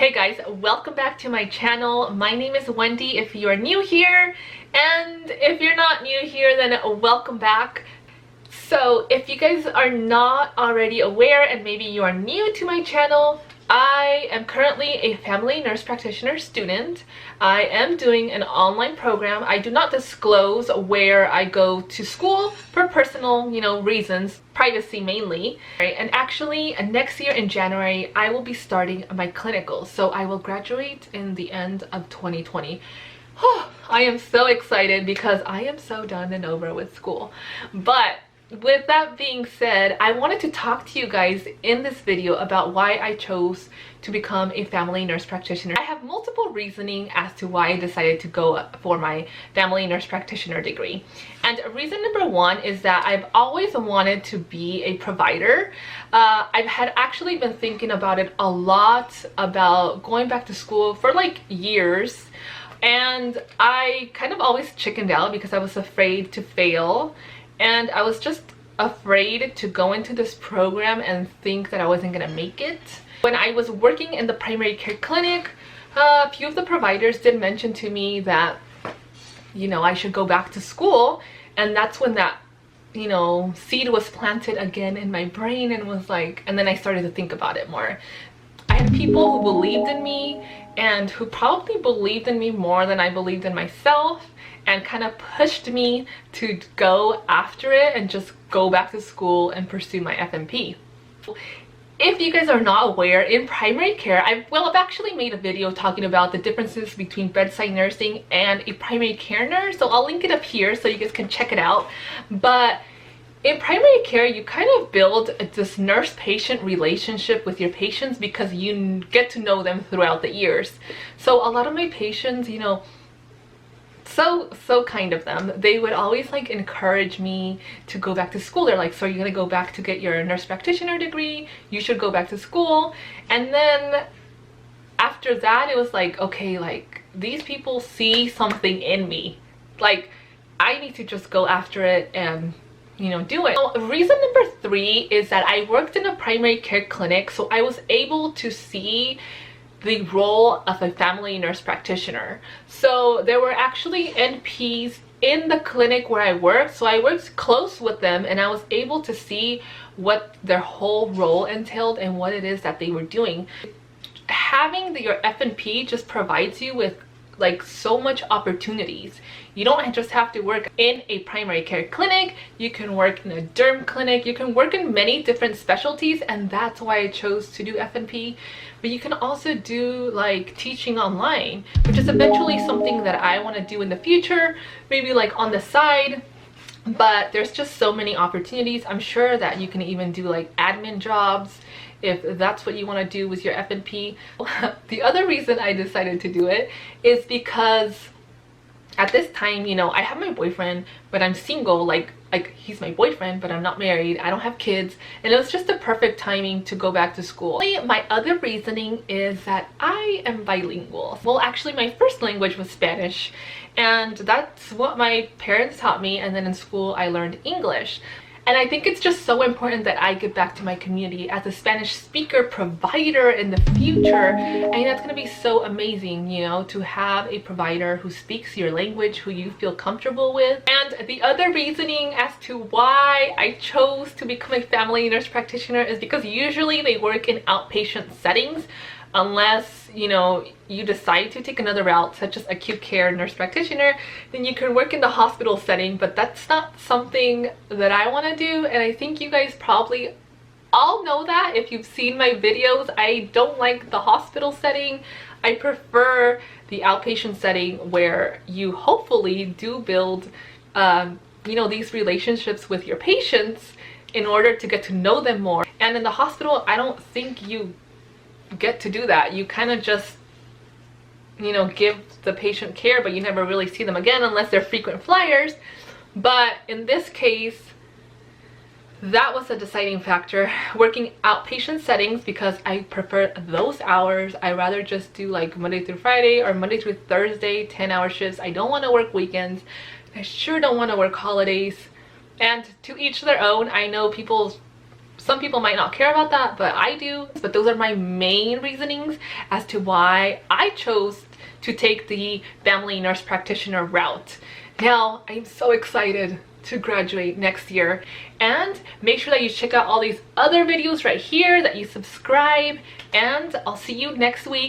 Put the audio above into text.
Hey guys, welcome back to my channel. My name is Wendy if you are new here, and if you're not new here, then welcome back. So if you guys are not already aware and maybe you are new to my channel, I am currently a family nurse practitioner student. I am doing an online program. I do not disclose where I go to school for personal, reasons, privacy mainly. And actually next year in January, I will be starting my clinical. So I will graduate in the end of 2020. I am so excited because I am so done and over with school. But with that being said, I wanted to talk to you guys in this video about why I chose to become a family nurse practitioner. I have multiple reasoning as to why I decided to go for my family nurse practitioner degree. And reason number one is that I've always wanted to be a provider. I've had actually been thinking about it a lot, about going back to school for like years. And I kind of always chickened out because I was afraid to fail. And I was just afraid to go into this program and think that I wasn't gonna make it. When I was working in the primary care clinic, a few of the providers did mention to me that, I should go back to school. And that's when that, seed was planted again in my brain and was like, and then I started to think about it more. I had people who believed in me and who probably believed in me more than I believed in myself, and kind of pushed me to go after it and just go back to school and pursue my FNP. If you guys are not aware, in primary care, I've actually made a video talking about the differences between bedside nursing and a primary care nurse, so I'll link it up here so you guys can check it out. But in primary care, you kind of build this nurse-patient relationship with your patients because you get to know them throughout the years. So a lot of my patients, so kind of them, they would always like encourage me to go back to school. They're like, so you're gonna go back to get your nurse practitioner degree, you should go back to school. And then after that, it was like, okay, like these people see something in me, like I need to just go after it and do it. So, reason number three is that I worked in a primary care clinic, so I was able to see the role of a family nurse practitioner. So there were actually NPs in the clinic where I worked, so I worked close with them and I was able to see what their whole role entailed and what it is that they were doing. Having your FNP just provides you with like so much opportunities. You don't just have to work in a primary care clinic, you can work in a derm clinic, you can work in many different specialties, and that's why I chose to do FNP. But you can also do like teaching online, which is eventually something that I want to do in the future, maybe like on the side. But there's just so many opportunities. I'm sure that you can even do like admin jobs if that's what you want to do with your FNP. The other reason I decided to do it is because at this time, I have my boyfriend, but I'm single. Like he's my boyfriend, but I'm not married. I don't have kids, and it was just the perfect timing to go back to school. My other reasoning is that I am bilingual. Well, actually, my first language was Spanish, and that's what my parents taught me, and then in school I learned English. And I think it's just so important that I get back to my community as a Spanish speaker provider in the future. I mean, that's going to be so amazing, to have a provider who speaks your language, who you feel comfortable with. And the other reasoning as to why I chose to become a family nurse practitioner is because usually they work in outpatient settings, unless you decide to take another route such as acute care nurse practitioner, then you can work in the hospital setting. But that's not something that I want to do, and I think you guys probably all know that if you've seen my videos. I don't like the hospital setting. I prefer the outpatient setting where you hopefully do build these relationships with your patients in order to get to know them more. And in the hospital, I don't think you get to do that. You kind of just give the patient care, but you never really see them again unless they're frequent flyers. But in this case, that was a deciding factor, working outpatient settings, because I prefer those hours. I rather just do like Monday through Friday or Monday through Thursday 10-hour shifts. I don't want to work weekends. I sure don't want to work holidays. And to each their own. I know people Some people might not care about that, but I do. But those are my main reasonings as to why I chose to take the family nurse practitioner route. Now, I'm so excited to graduate next year, and make sure that you check out all these other videos right here, that you subscribe, and I'll see you next week.